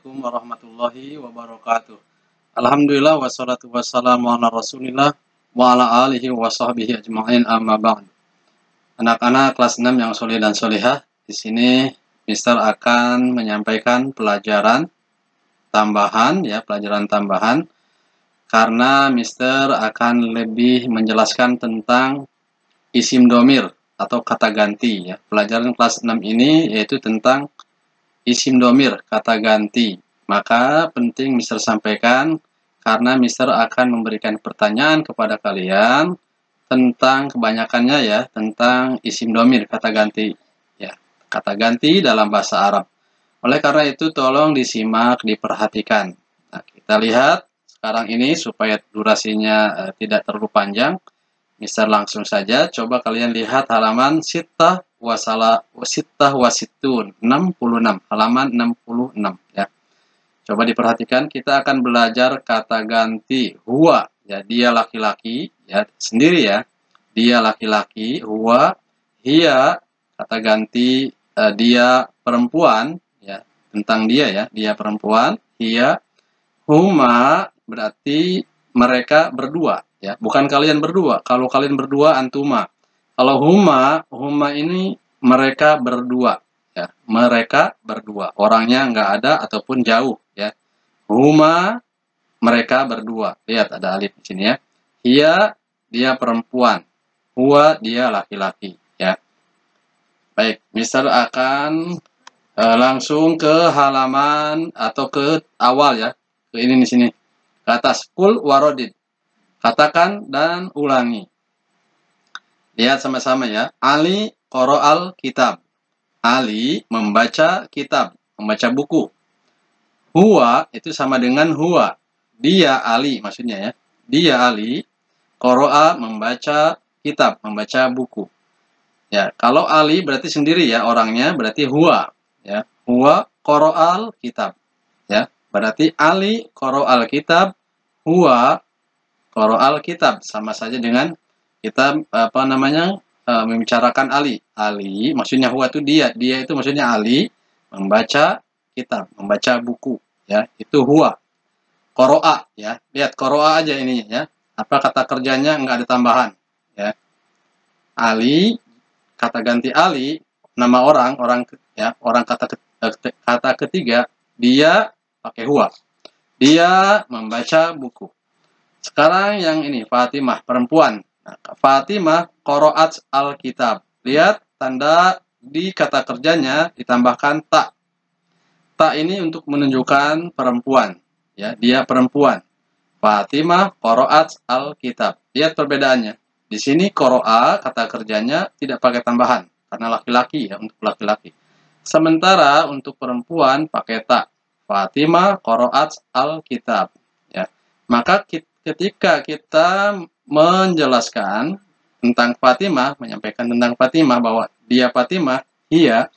Assalamualaikum warahmatullahi wabarakatuh. Alhamdulillah wassalatu wassalamu ala Rasulillah wa ala alihi wa sahbihi ajma'in amma ba'd. Anak-anak kelas 6 yang soleh dan solehah, di sini Mister akan menyampaikan pelajaran tambahan karena Mister akan lebih menjelaskan tentang isim domir atau kata ganti ya. Pelajaran kelas 6 ini yaitu tentang isim domir, kata ganti. Maka penting Mister sampaikan karena Mister akan memberikan pertanyaan kepada kalian tentang kebanyakannya ya, tentang isim domir, kata ganti. Ya, kata ganti dalam bahasa Arab. Oleh karena itu tolong disimak, diperhatikan. Nah, kita lihat sekarang ini supaya durasinya tidak terlalu panjang. Mister langsung saja, coba kalian lihat halaman sittah wasitun 66, halaman 66 ya. Coba diperhatikan, kita akan belajar kata ganti huwa, ya dia laki-laki ya, sendiri ya. Dia laki-laki, huwa, hiya, kata ganti dia perempuan ya, tentang dia ya, dia perempuan, hiya, huma berarti mereka berdua ya, bukan kalian berdua. Kalau kalian berdua antuma. Kalau huma ini mereka berdua ya, mereka berdua. Orangnya nggak ada ataupun jauh ya. Huma mereka berdua. Lihat ada alif di sini ya. Hiya dia perempuan. Huwa dia laki-laki ya. Baik, Mister akan langsung ke halaman atau ke awal ya. Ke ini di sini. Ke atas, kul warodid. Katakan dan ulangi. Lihat sama-sama ya. Ali qoro'al kitab. Ali membaca kitab, membaca buku. Huwa itu sama dengan huwa. Dia Ali maksudnya ya. Dia Ali qoro'a membaca kitab, membaca buku. Ya, kalau Ali berarti sendiri ya orangnya, berarti huwa ya. Huwa qoro'al kitab. Ya, berarti Ali qoro'al kitab, huwa qoro'al kitab, sama saja dengan kita membicarakan Ali. Ali maksudnya huwa itu dia itu maksudnya Ali membaca kitab, membaca buku ya, itu huwa. Qoro'a ya, lihat qoro'a aja ininya ya. Apa kata kerjanya, nggak ada tambahan ya. Ali, kata ganti Ali, nama orang ya, orang kata ketiga, dia pakai huwa. Dia membaca buku. Sekarang yang ini, Fatimah, perempuan. Nah, Fatimah qoro'at al-kitab. Lihat, tanda di kata kerjanya ditambahkan tak. Tak ini untuk menunjukkan perempuan. Ya, dia perempuan. Fatimah qoro'at al-kitab. Lihat perbedaannya. Di sini qoro'a, kata kerjanya tidak pakai tambahan. Karena laki-laki ya, untuk laki-laki. Sementara untuk perempuan pakai tak. Fatimah qoro'at al-kitab. Ya. Maka ketika kita menjelaskan tentang Fatimah, menyampaikan tentang Fatimah bahwa dia Fatimah, hiya,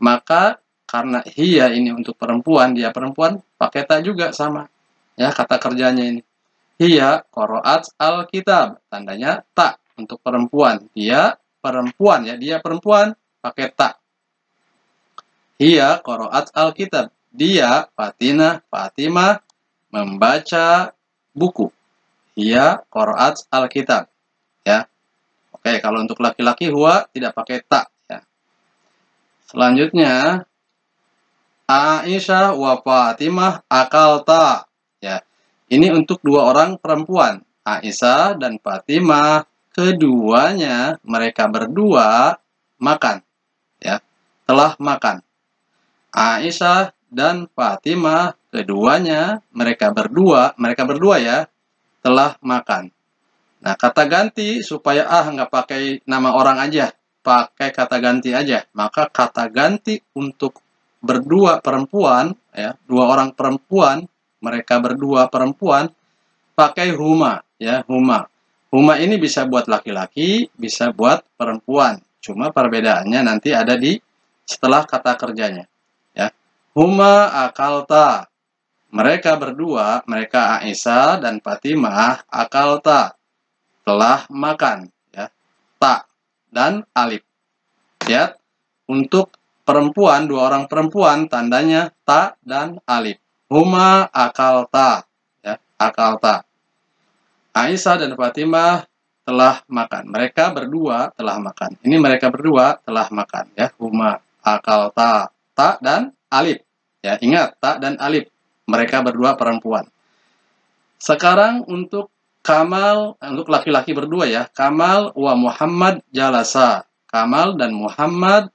maka karena hiya ini untuk perempuan, dia perempuan, pakai tak juga sama. Ya, kata kerjanya ini. Hiya qoro'at al-kitab, tandanya tak untuk perempuan. Dia perempuan ya, dia perempuan, pakai tak. Hiya qoro'at al-kitab. Dia Fatimah membaca buku. Hiya qoro'at al-kitab ya. Oke, kalau untuk laki-laki huwa tidak pakai tak ya. Selanjutnya Aisyah wa Fatimah akalta ya. Ini untuk dua orang perempuan, Aisyah dan Fatimah, keduanya mereka berdua makan ya, telah makan. Aisyah dan Fatimah, keduanya mereka berdua ya, telah makan. Nah, kata ganti supaya nggak pakai nama orang aja, pakai kata ganti aja. Maka kata ganti untuk berdua perempuan ya, dua orang perempuan, mereka berdua perempuan, pakai huma ya, huma. Huma ini bisa buat laki-laki, bisa buat perempuan. Cuma perbedaannya nanti ada di setelah kata kerjanya ya. Huma akalta. Mereka berdua, mereka Aisyah dan Fatimah, akalta, telah makan ya. Ta dan alif. Lihat, untuk perempuan, dua orang perempuan, tandanya ta dan alif huma akalta, ya, akalta. Aisyah dan Fatimah telah makan. Mereka berdua telah makan. Ini mereka berdua telah makan, ya. Huma akalta, ta dan alif. Ya, ingat ta dan alif. Mereka berdua perempuan. Sekarang untuk Kamal, untuk laki-laki berdua ya. Kamal wa Muhammad jalasa. Kamal dan Muhammad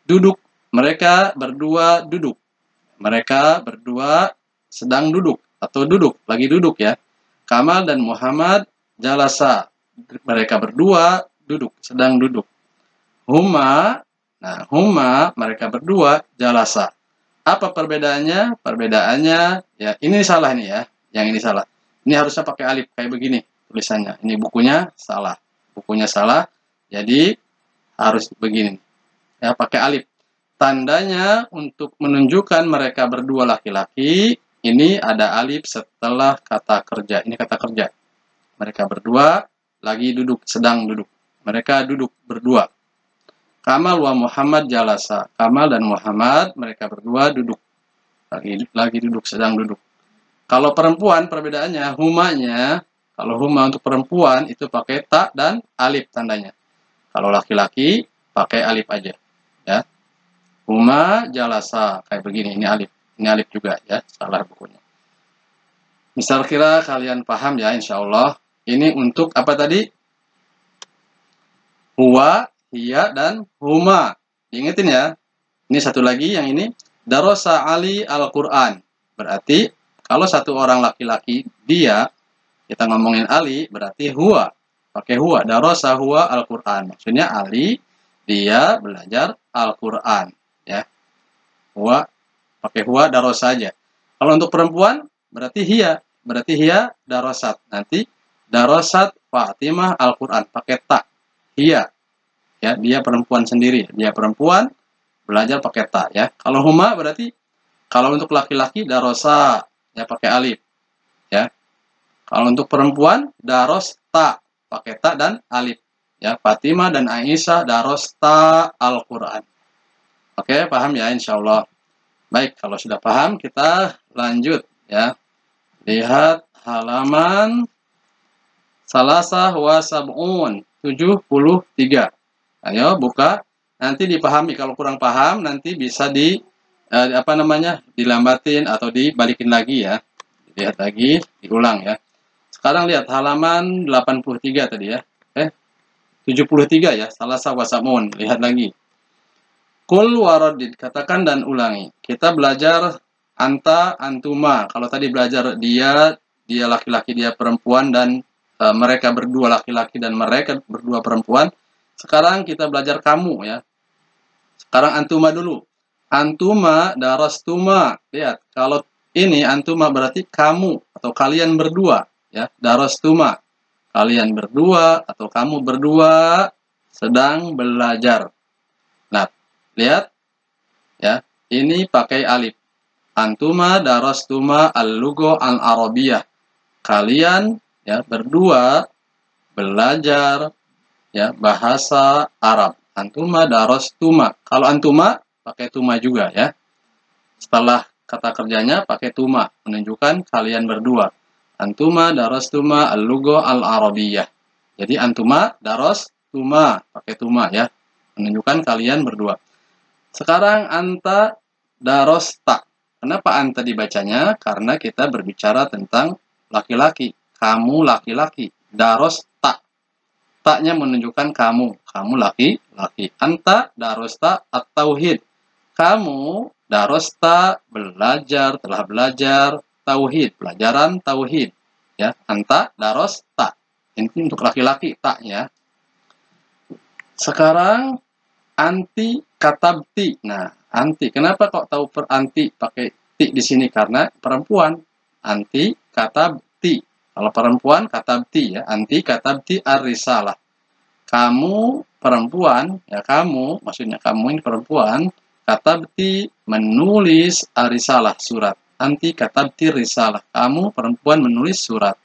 duduk. Mereka berdua duduk. Mereka berdua sedang duduk atau duduk, lagi duduk ya. Kamal dan Muhammad jalasa. Mereka berdua duduk, sedang duduk. Huma, nah huma mereka berdua jalasa. Apa perbedaannya? Perbedaannya ya ini salah nih ya. Yang ini salah. Ini harusnya pakai alif kayak begini tulisannya. Ini bukunya salah. Bukunya salah. Jadi harus begini. Ya pakai alif. Tandanya untuk menunjukkan mereka berdua laki-laki, ini ada alif setelah kata kerja. Ini kata kerja. Mereka berdua lagi duduk, sedang duduk. Mereka duduk berdua. Kamal wa Muhammad jalasa. Kamal dan Muhammad, mereka berdua duduk. Lagi duduk, sedang duduk. Kalau perempuan, perbedaannya, humanya, kalau huma untuk perempuan, itu pakai ta dan alif tandanya. Kalau laki-laki, pakai alif aja. Ya. Huma jalasa kayak begini, ini alif juga ya, salah bukunya. Misal kira kalian paham ya, insya Allah. Ini untuk apa tadi? Huwa, hiya, dan huma. Diingetin ya. Ini satu lagi yang ini. Darosa Ali Al-Quran. Berarti kalau satu orang laki-laki dia, kita ngomongin Ali, berarti huwa. Pakai huwa. Darosa huwa Al-Quran. Maksudnya Ali, dia belajar Al-Quran. Ya. Huwa, pakai huwa darosa saja. Kalau untuk perempuan, berarti hiya darosat. Nanti darosat Fatimah Al-Quran. Pakai ta. Hiya. Ya, dia perempuan sendiri. Dia perempuan, belajar pakai ta. Ya. Kalau huma berarti, kalau untuk laki-laki, darosa. Ya, pakai alif. Ya. Kalau untuk perempuan, daros ta. Pakai ta dan alif. Ya, Fatimah dan Aisyah daros ta Al-Quran. Oke, paham ya insya Allah. Baik, kalau sudah paham kita lanjut ya. Lihat halaman salasah wa sab'un 73. Ayo buka. Nanti dipahami, kalau kurang paham nanti bisa dilambatin atau dibalikin lagi ya. Lihat lagi, diulang ya. Sekarang lihat halaman 83 tadi ya. 73 ya, salasah wa sab'un. Lihat lagi. Kul waradid, katakan dan ulangi. Kita belajar anta, antuma. Kalau tadi belajar dia laki-laki, dia perempuan, dan mereka berdua laki-laki dan mereka berdua perempuan. Sekarang kita belajar kamu ya. Sekarang antuma dulu. Antuma, darastuma. Lihat, kalau ini antuma berarti kamu atau kalian berdua ya. Darastuma. Kalian berdua atau kamu berdua sedang belajar. Nah, lihat ya, ini pakai alif. Antuma darastuma al-lugha al-arabiyah. Kalian ya berdua belajar ya bahasa Arab. Antuma darastuma. Kalau antuma pakai tuma juga ya. Setelah kata kerjanya pakai tuma, menunjukkan kalian berdua. Antuma darastuma al-lugha al-arabiyah. Jadi antuma darastuma pakai tuma ya, menunjukkan kalian berdua. Sekarang anta darosta. Kenapa anta dibacanya? Karena kita berbicara tentang laki-laki. Kamu laki-laki. Darosta. Ta-nya menunjukkan kamu. Kamu laki-laki. Anta darosta at-tauhid. Kamu darosta belajar, telah belajar tauhid. Pelajaran tauhid. Ya, anta darosta. Ini untuk laki-laki ta-nya. Sekarang anti katabti. Nah, anti. Kenapa kok tahu per anti pakai ti di sini? Karena perempuan. Anti katabti. Kalau perempuan katabti ya. Anti katabti ar-risalah. Kamu perempuan, ya kamu, maksudnya kamu ini perempuan, katabti menulis ar-risalah, surat. Anti katabti risalah. Kamu perempuan menulis surat.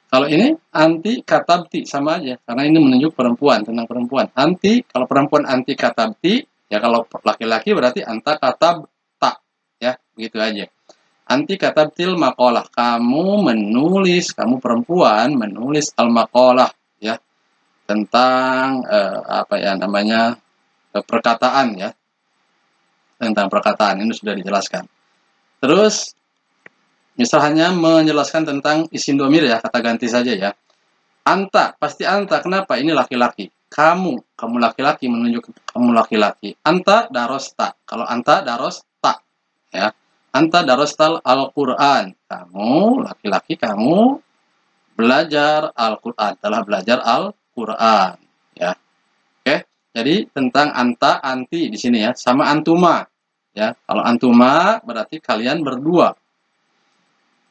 Kalau ini anti katabti sama aja, karena ini menunjuk perempuan, tentang perempuan. Anti, kalau perempuan anti katabti, ya kalau laki-laki berarti anta katabta, ya begitu aja. Anti katabtil maqalah. Kamu menulis, kamu perempuan menulis al-maqalah, ya, tentang apa ya namanya, perkataan, ya, tentang perkataan ini sudah dijelaskan. Terus misal hanya menjelaskan tentang isim domir, ya, kata ganti saja, ya. Anta, pasti anta. Kenapa? Ini laki-laki. Kamu laki-laki, menunjuk kamu laki-laki. Anta darosta. Kalau anta darosta, ya. Anta darostal Al-Quran. Kamu laki-laki, kamu belajar Al-Quran. Telah belajar Al-Quran, ya. Oke. Jadi tentang anta, anti di sini, ya. Sama antuma, ya. Kalau antuma berarti kalian berdua.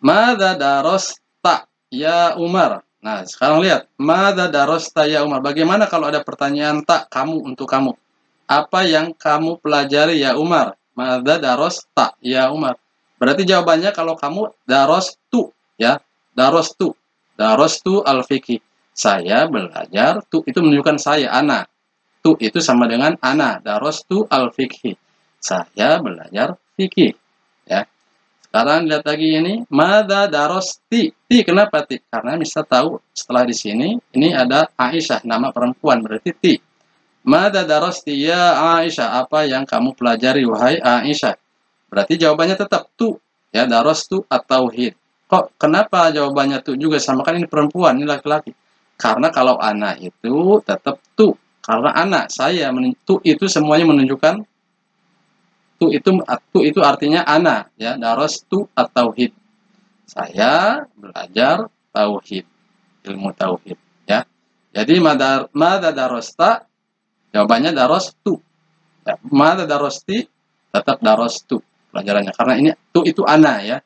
Madza darosta ya Umar. Nah, sekarang lihat. Madza darosta ya Umar. Bagaimana kalau ada pertanyaan tak kamu untuk kamu? Apa yang kamu pelajari ya Umar? Madza darosta ya Umar. Berarti jawabannya kalau kamu darostu, ya. Darostu. Darostu al-fiqih. Saya belajar. Tu itu menunjukkan saya, ana. Tu itu sama dengan ana. Darostu al-fiqih. Saya belajar fikih, ya. Sekarang lihat lagi ini, Mada darosti. Ti, kenapa ti? Karena bisa tahu setelah di sini, ini ada Aisyah, nama perempuan, berarti ti. Mada darosti ya Aisyah, apa yang kamu pelajari wahai Aisyah? Berarti jawabannya tetap tu, ya, darostu atau hid. Kok kenapa jawabannya tu juga? Sama kan ini perempuan, ini laki-laki. Karena kalau anak itu tetap tu. Karena anak saya, tu itu semuanya menunjukkan tu itu artinya ana, ya, darostu at-tauhid. Saya belajar tauhid, ilmu tauhid, ya. Jadi mada darosta, jawabannya darostu. Ya, mada darosti, tetap darostu pelajarannya. Karena ini tu itu ana, ya.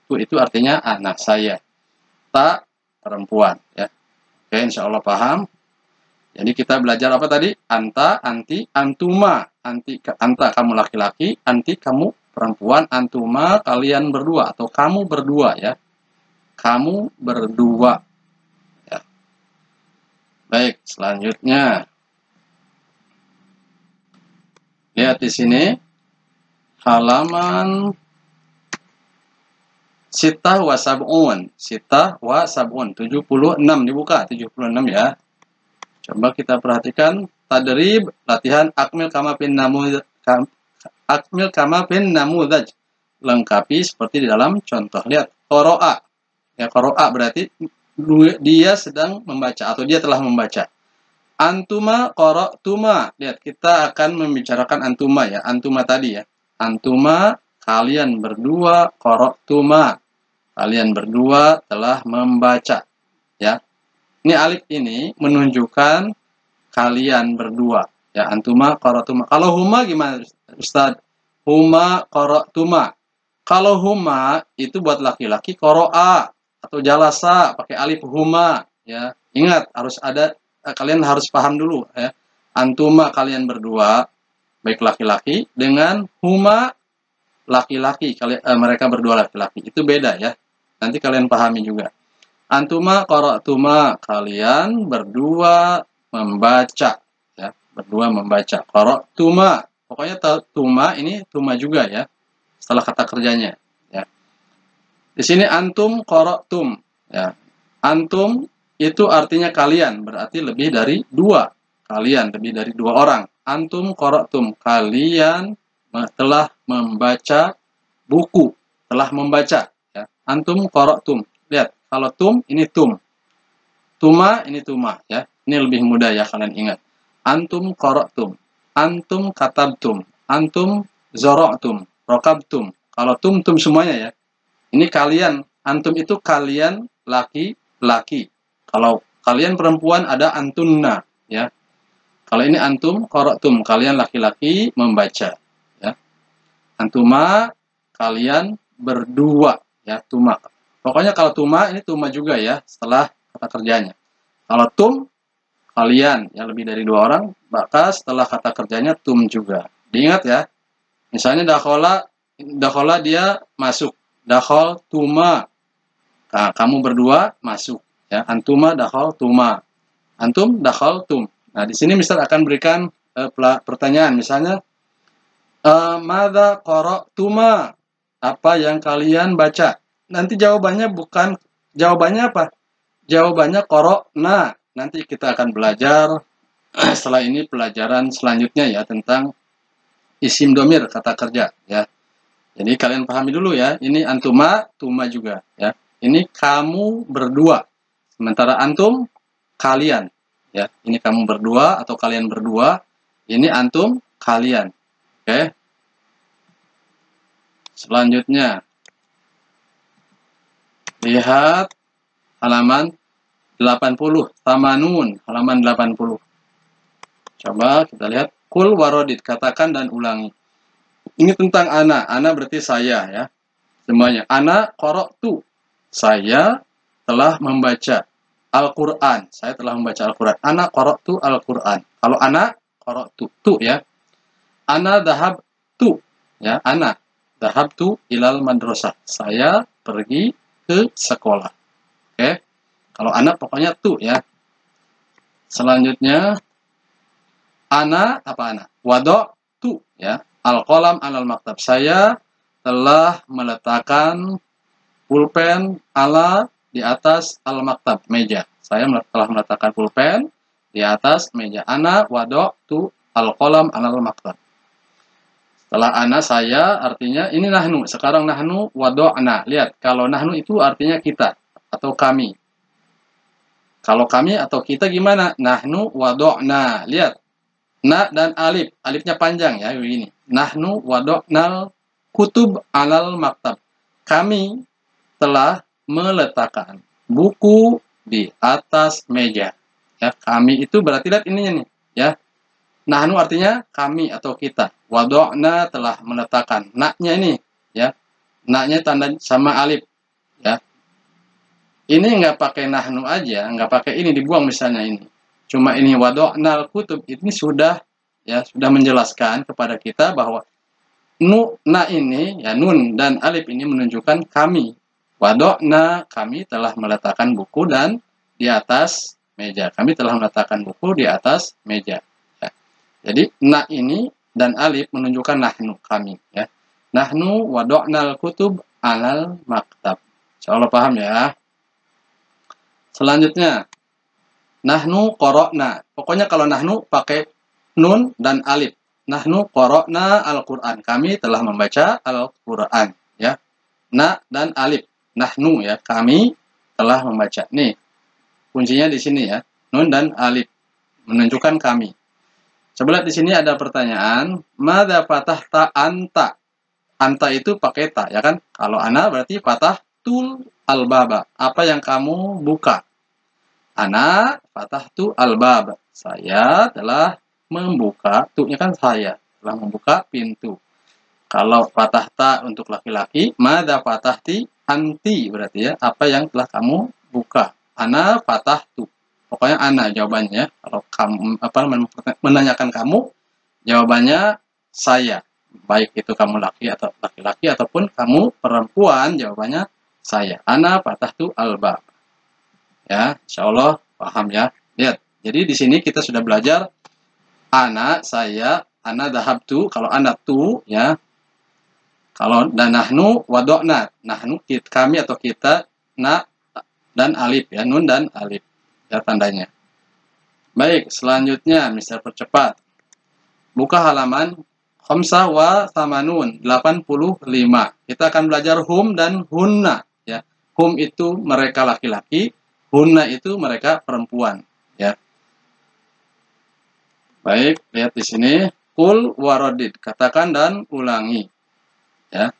Tu itu artinya anak saya. Ta perempuan, ya. Oke, insya Allah paham. Jadi kita belajar apa tadi? Anta, anti, antuma. Anta kamu laki-laki, anti kamu perempuan, antuma kalian berdua atau kamu berdua, ya. Kamu berdua, ya. Baik, selanjutnya. Lihat di sini halaman sitah wa sab'un. Sitah wa sab'un 76 dibuka, 76, ya. Coba kita perhatikan tadrib latihan akmil kama bin namudaj. Lengkapi seperti di dalam contoh. Lihat, qoro'a. Ya, qoro'a berarti dia sedang membaca atau dia telah membaca. Antuma qara'tuma. Lihat, kita akan membicarakan antuma, ya. Antuma tadi, ya. Antuma, kalian berdua, qara'tuma. Kalian berdua telah membaca, ya. Ini alif ini menunjukkan kalian berdua, ya. Antuma qara'tuma. Kalau huma gimana, Ustaz? Huma qara'tuma. Kalau huma itu buat laki-laki, qara'a atau jalasa pakai alif huma, ya. Ingat, harus ada, kalian harus paham dulu, ya. Antuma kalian berdua, baik laki-laki, dengan huma laki-laki, mereka berdua laki-laki. Itu beda, ya. Nanti kalian pahami juga. Antuma qara'tuma, kalian berdua membaca, ya. Berdua membaca. Qara'tuma. Pokoknya tuma ini tuma juga, ya. Setelah kata kerjanya, ya. Di sini antum qara'tum, ya. Antum itu artinya kalian, berarti lebih dari dua. Kalian lebih dari dua orang. Antum qara'tum, kalian telah membaca buku, telah membaca, ya. Antum qara'tum. Lihat, kalau tum, ini tum. Tuma, ini tuma, ya. Ini lebih mudah, ya, kalian ingat. Antum qara'tum. Antum katabtum. Antum zora'tum. Rokabtum. Kalau tum, tum semuanya, ya. Ini kalian. Antum itu kalian laki-laki. Kalau kalian perempuan ada antunna, ya. Kalau ini antum qara'tum, kalian laki-laki membaca, ya. Antuma, kalian berdua, ya. Tuma. Pokoknya kalau tuma, ini tuma juga, ya, setelah kata kerjanya. Kalau tum, kalian, ya, lebih dari dua orang, maka setelah kata kerjanya tum juga. Diingat, ya. Misalnya dakhola dia masuk. Dakhol tuma. Nah, kamu berdua masuk, ya. Antuma dakhol tuma. Antum dakhol tum. Nah, di sini misal akan berikan pertanyaan. Misalnya, madza qara'tuma? apa yang kalian baca. Nanti jawabannya apa? Jawabannya qara'na. Nanti kita akan belajar setelah ini pelajaran selanjutnya ya tentang isim domir kata kerja ya. Jadi kalian pahami dulu ya. Ini antuma, tuma juga ya. Ini kamu berdua. Sementara antum kalian ya. Ini kamu berdua atau kalian berdua. Ini antum kalian. Oke. Selanjutnya lihat halaman 80, tamanun, halaman 80. Coba kita lihat. Kul warodit, katakan dan ulangi. Ini tentang ana. Ana berarti saya ya. Semuanya. Ana qara'tu. Saya telah membaca Al-Quran. Saya telah membaca Al-Quran. Ana qara'tu Al-Quran. Kalau ana qara'tu. Tu ya. Ana dhahabtu. Ya, ana dhahabtu ilal madrasah. Saya pergi ke sekolah. Oke. Kalau ana pokoknya tu ya. Selanjutnya ana apa ana? Wada'tu ya. Al-qalam alal maktab. Saya telah meletakkan pulpen di atas al-maktab, meja. Saya telah meletakkan pulpen di atas meja. Ana wada'tu al-qalam alal maktab. Setelah ana saya artinya ini nahnu. Sekarang nahnu wada'na. Lihat, kalau nahnu itu artinya kita atau kami. Kalau kami atau kita gimana? Nahnu wada'na. Lihat. Na dan alif. Alifnya panjang ya, begini. Nahnu wada'nal kutub alal maktab. Kami telah meletakkan buku di atas meja. Ya, kami itu berarti lihat ininya nih, ya. Nahnu artinya kami atau kita. Wada'na telah meletakkan. Naknya ini, ya. Naknya tanda sama alif, ya. Ini nggak pakai nahnu aja, nggak pakai ini dibuang misalnya ini. Cuma ini wada'nal kutub ini sudah menjelaskan kepada kita bahwa na ini ya nun dan alif ini menunjukkan kami. Wada'na kami telah meletakkan buku dan di atas meja. Kami telah meletakkan buku di atas meja. Ya. Jadi na ini dan alif menunjukkan nahnu kami ya. Nahnu wada'nal kutub alal maktab. Insyaallah paham ya. Selanjutnya nahnu qara'na. Pokoknya kalau nahnu pakai nun dan alif. Nahnu qara'na al-Qur'an. Kami telah membaca Al-Qur'an, ya. Na dan alif. Nahnu ya, kami telah membaca. Nih. Kuncinya di sini ya. Nun dan alif menunjukkan kami. Coba lihat di sini ada pertanyaan, madza fatahta anta? Anta itu pakai ta, ya kan? Kalau ana berarti fatahtul al-baba. Apa yang kamu buka? Ana fatahtu al-bab. Saya telah membuka, tu-nya kan saya, telah membuka pintu. Kalau fatahta untuk laki-laki, madza fatahti anti berarti ya, apa yang telah kamu buka. Ana fatahtu. Pokoknya ana jawabannya. Kalau kamu menanyakan kamu, jawabannya saya. Baik itu kamu laki-laki ataupun kamu perempuan, jawabannya saya. Ana fatahtu al-bab. Ya, insyaallah paham ya. Lihat. Jadi di sini kita sudah belajar ana saya, ana dhahabtu, kalau ana tu ya. Kalau dan nahnu wada'na. Nahnu kami atau kita, na dan alif ya, nun dan alif. Ya tandanya. Baik, selanjutnya Mister percepat. Buka halaman khamsah wa thamanun 85. Kita akan belajar hum dan hunna ya. Hum itu mereka laki-laki, hunna itu mereka perempuan ya. Baik, lihat di sini kul warodid, katakan dan ulangi ya.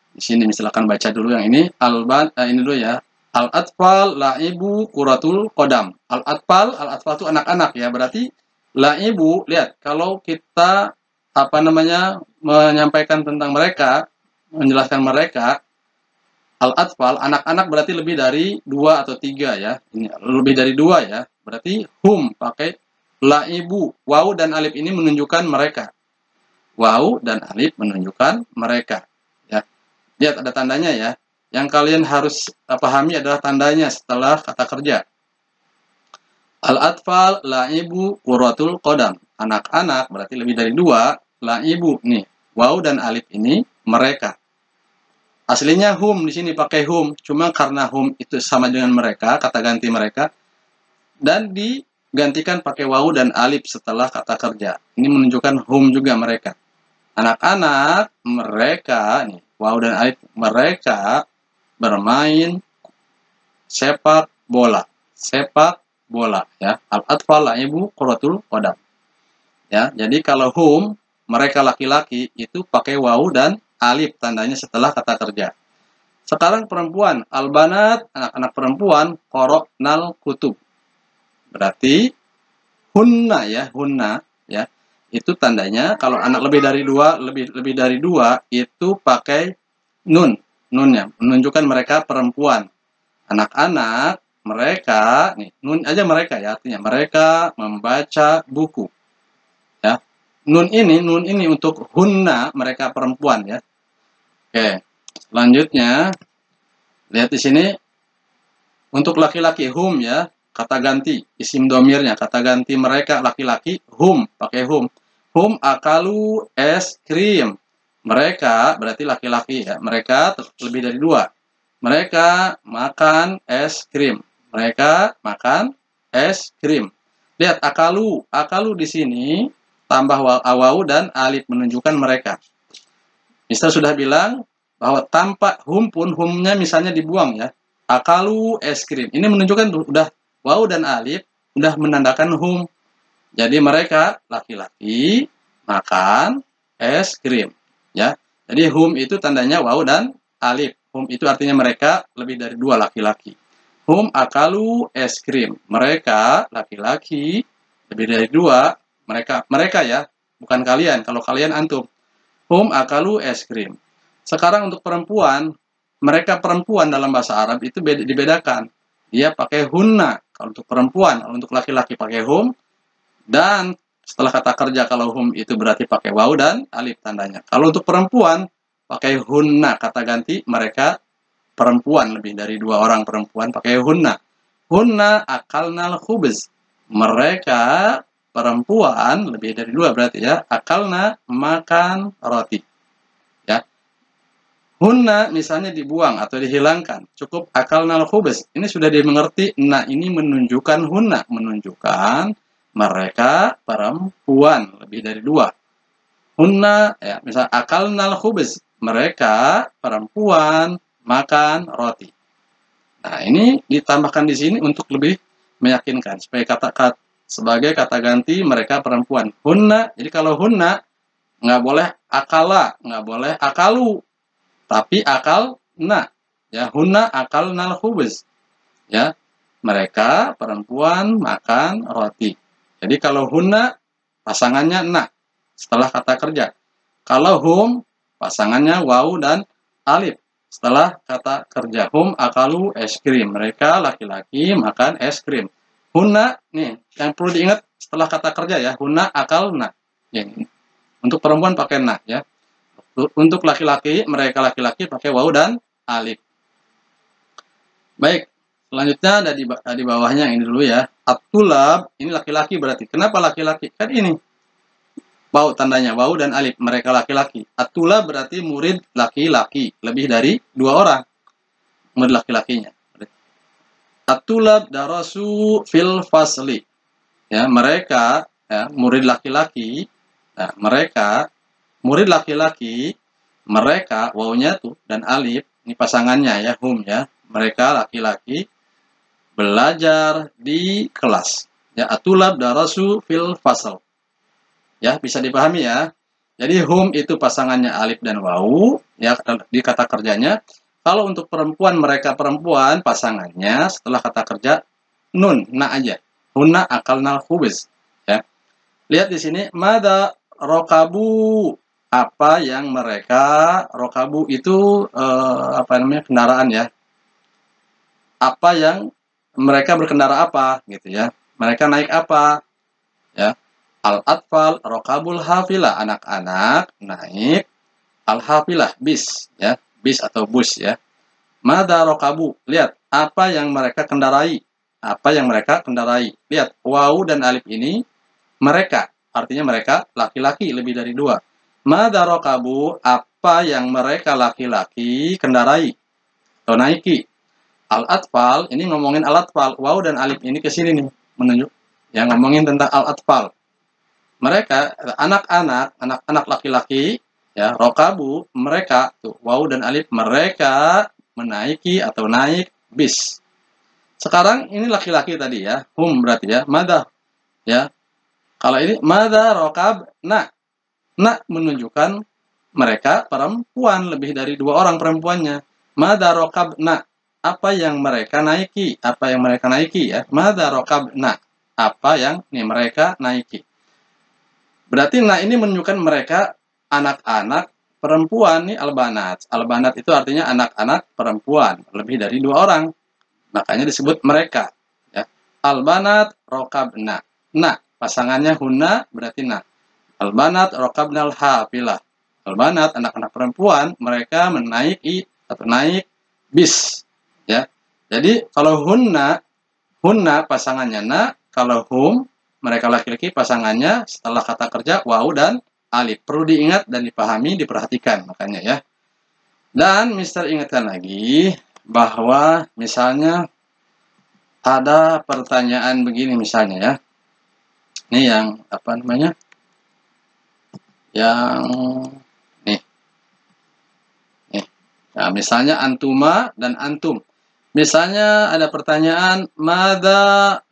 Di sini misalkan baca dulu yang ini ini dulu ya. Al-atfal la'ibu kuratul qadam. Al-atfal itu anak-anak ya. Berarti la'ibu, lihat kalau kita menyampaikan tentang mereka, menjelaskan mereka, al-atfal anak-anak berarti lebih dari 2 atau 3 ya. Ini lebih dari 2 ya. Berarti hum pakai la'ibu. Waw dan alif ini menunjukkan mereka. Waw dan alif menunjukkan mereka. Ya. Lihat ada tandanya ya. Yang kalian harus pahami adalah tandanya setelah kata kerja. Al-atfal la'ibu qurratul qadam. Anak-anak berarti lebih dari 2. La'ibu nih. Waw dan alif ini mereka. Aslinya hum di sini pakai hum, cuma karena hum itu sama dengan mereka, kata ganti mereka, dan digantikan pakai wawu dan alif setelah kata kerja. Ini menunjukkan hum juga mereka. Anak-anak mereka, nih, wawu dan alif, mereka bermain sepak bola. Sepak bola, ya. Al-atfal ibu quratul qadam. Ya, jadi kalau hum mereka laki-laki itu pakai wawu dan alif tandanya setelah kata kerja. Sekarang perempuan, albanat, anak-anak perempuan, qara'nal kutub. Berarti hunna ya, hunna ya. Itu tandanya kalau anak lebih dari dua itu pakai nun, nunnya menunjukkan mereka perempuan. Anak-anak mereka nih, nun aja mereka ya, artinya mereka membaca buku. Ya. Nun ini untuk hunna mereka perempuan ya. Oke. Selanjutnya lihat di sini untuk laki-laki hum ya, kata ganti isim domirnya, kata ganti mereka laki-laki hum, pakai hum. Hum akalu es krim. Mereka berarti laki-laki ya. Mereka lebih dari dua. Mereka makan es krim. Mereka makan es krim. Lihat akalu, akalu di sini tambah wawu dan alif menunjukkan mereka. Mister sudah bilang bahwa tanpa hum pun humnya misalnya dibuang ya. Akalu es krim. Ini menunjukkan udah wawu dan alif udah menandakan hum. Jadi mereka laki-laki makan es krim ya. Jadi hum itu tandanya wawu dan alif. Hum itu artinya mereka lebih dari dua laki-laki. Hum akalu es krim. Mereka laki-laki lebih dari dua. Mereka ya, bukan kalian. Kalau kalian antum. Hum akalu es krim. Sekarang untuk perempuan, mereka perempuan dalam bahasa Arab itu dibedakan. Dia pakai hunna kalau untuk perempuan, kalau untuk laki-laki pakai hum, dan setelah kata kerja kalau hum itu berarti pakai wawu dan alif tandanya. Kalau untuk perempuan pakai hunna, kata ganti mereka perempuan lebih dari dua orang perempuan pakai hunna. Hunna akalnal khubz. Mereka perempuan lebih dari dua berarti ya, akalna makan roti. Ya. Hunna misalnya dibuang atau dihilangkan, cukup akalnal khubz. Ini sudah dimengerti. Nah, ini menunjukkan hunna, menunjukkan mereka perempuan lebih dari dua. Hunna ya, misal akalnal khubz, mereka perempuan makan roti. Nah, ini ditambahkan di sini untuk lebih meyakinkan supaya kata-kata sebagai kata ganti mereka perempuan. Hunna, jadi kalau hunna nggak boleh akala, nggak boleh akalu, tapi akal na. Ya, hunna akal nal khubz. Ya, mereka perempuan makan roti. Jadi kalau hunna pasangannya na setelah kata kerja. Kalau hum pasangannya wawu dan alif setelah kata kerja. Hum akalu es krim. Mereka laki-laki makan es krim. Hunna nih yang perlu diingat setelah kata kerja ya. Hunna akal na. Ya, untuk perempuan pakai na ya. Untuk laki-laki mereka laki-laki pakai wawu dan alif. Baik. Selanjutnya ada di bawahnya ini dulu ya. At-tulab ini laki-laki berarti. Kenapa laki-laki? Kan ini wawu tandanya wawu dan alif, mereka laki-laki. At-tulab berarti murid laki-laki, lebih dari dua orang murid laki-lakinya. At-tulab darasu fil fasli. Ya, mereka ya, murid laki-laki. Nah, mereka murid laki-laki, mereka wawunya tuh dan alif ini pasangannya ya, hum ya. Mereka laki-laki belajar di kelas. Ya, atulab darasu fil fasal. Ya, bisa dipahami ya. Jadi hum itu pasangannya alif dan wawu ya di kata kerjanya. Kalau untuk perempuan mereka perempuan pasangannya setelah kata kerja nun, na aja. Hunna akalnal khubz ya. Lihat di sini mada rokabu, apa yang mereka rokabu itu apa namanya kendaraan ya. Apa yang mereka berkendara apa gitu ya. Mereka naik apa ya. Al-atfal rokabul hafilah, anak-anak naik al-hafilah bis ya, bis atau bus ya. Mada rokabu, lihat apa yang mereka kendarai. Apa yang mereka kendarai. Lihat wawu dan alif ini mereka, artinya mereka laki-laki lebih dari dua. Mada rokabu, apa yang mereka laki-laki kendarai atau naiki. Al-atfal ini ngomongin al-atfal, waw dan alif ini ke sini nih menunjuk yang ngomongin tentang al-atfal. Mereka anak-anak laki-laki ya, rokabu mereka tuh waw dan alif mereka menaiki atau naik bis. Sekarang ini laki-laki tadi ya, berarti ya, mada ya. Kalau ini mada rokab na menunjukkan mereka perempuan, lebih dari 2 orang perempuannya. Mada rokab na, apa yang mereka naiki, ya. Mada rokab na, apa yang nih mereka naiki. Berarti na ini menunjukkan mereka anak-anak perempuan nih, albanat. Albanat itu artinya anak-anak perempuan, lebih dari 2 orang. Makanya disebut mereka ya. Albanat rokabna. Nah, pasangannya hunna berarti na. Albanat rokabnal hafilah. Albanat anak-anak perempuan mereka menaiki atau naik bis ya. Jadi kalau hunna pasangannya na, kalau hum mereka laki-laki pasangannya setelah kata kerja waw dan alif. Perlu diingat dan dipahami, diperhatikan makanya ya. Dan Mister ingatkan lagi bahwa misalnya ada pertanyaan begini misalnya ya. Ini yang apa namanya? Yang nih. Nah, misalnya antuma dan antum. Misalnya ada pertanyaan mada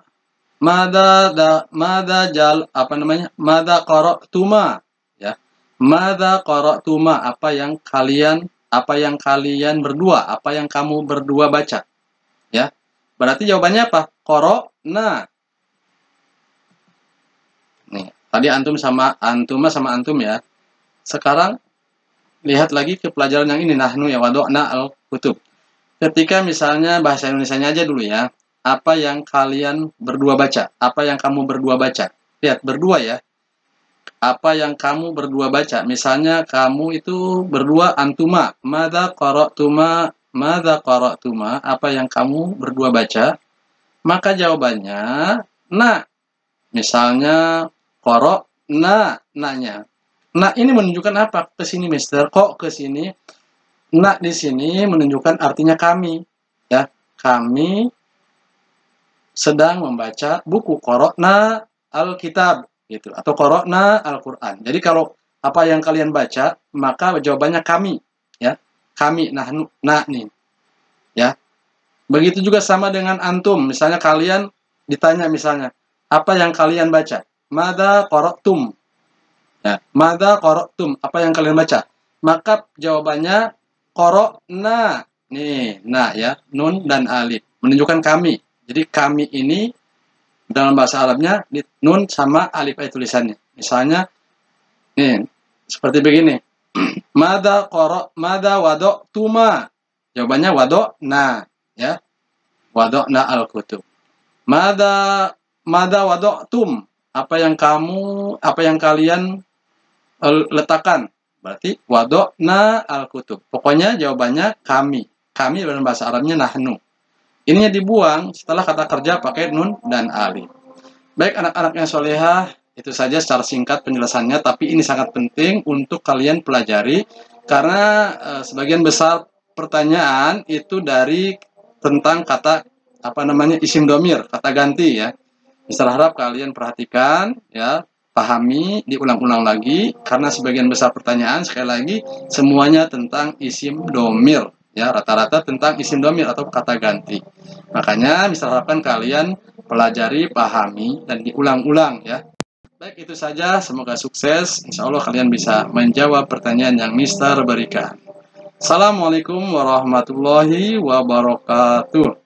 qara'tuma ya. Mada qara'tuma, apa yang kalian berdua, apa yang kamu berdua baca ya. Berarti jawabannya apa? Qara'na. Nih, tadi antum sama antum ya. Sekarang lihat lagi ke pelajaran yang ini, nahnu ya, wadu'na al-kutub. Ketika misalnya bahasa Indonesianya aja dulu ya. Apa yang kalian berdua baca? Apa yang kamu berdua baca? Lihat, berdua ya. Apa yang kamu berdua baca? Misalnya kamu itu berdua antuma, madza qara'tuma, apa yang kamu berdua baca? Maka jawabannya na. Misalnya qara'na, nanya. Nah, ini menunjukkan apa? Ke sini, Mister. Kok ke sini? Nah, di sini menunjukkan artinya kami. Ya, kami sedang membaca buku qara'na al-kitab gitu, atau qara'na al-Qur'an. Jadi kalau apa yang kalian baca, maka jawabannya kami, ya. Kami, nahnu, na nih. Ya. Begitu juga sama dengan antum. Misalnya kalian ditanya misalnya, apa yang kalian baca? Madza qara'tum? Ya, madza qara'tum, apa yang kalian baca? Maka jawabannya qara'na. Nih, nah ya, nun dan alif menunjukkan kami. Jadi kami ini dalam bahasa Arabnya di nun sama alif aja tulisannya. Misalnya nih, seperti begini. Madza wadu'tuma? Jawabannya wadu'na, ya. Wadu'na al-kutub. Madza wadu'tum? Apa yang kalian letakkan? Berarti wadu'na al-kutub. Pokoknya jawabannya kami. Kami dalam bahasa Arabnya nahnu. Ininya dibuang setelah kata kerja pakai nun dan alif. Baik anak-anak yang solehah, itu saja secara singkat penjelasannya. Tapi ini sangat penting untuk kalian pelajari. Karena sebagian besar pertanyaan itu dari tentang kata isim domir, kata ganti ya. Mister harap kalian perhatikan ya. Pahami, diulang-ulang lagi, karena sebagian besar pertanyaan, sekali lagi, semuanya tentang isim domir, ya, rata-rata tentang isim domir atau kata ganti. Makanya, Mister harapkan kalian pelajari, pahami, dan diulang-ulang, ya. Baik, itu saja, semoga sukses, insya Allah kalian bisa menjawab pertanyaan yang Mister berikan. Assalamualaikum warahmatullahi wabarakatuh.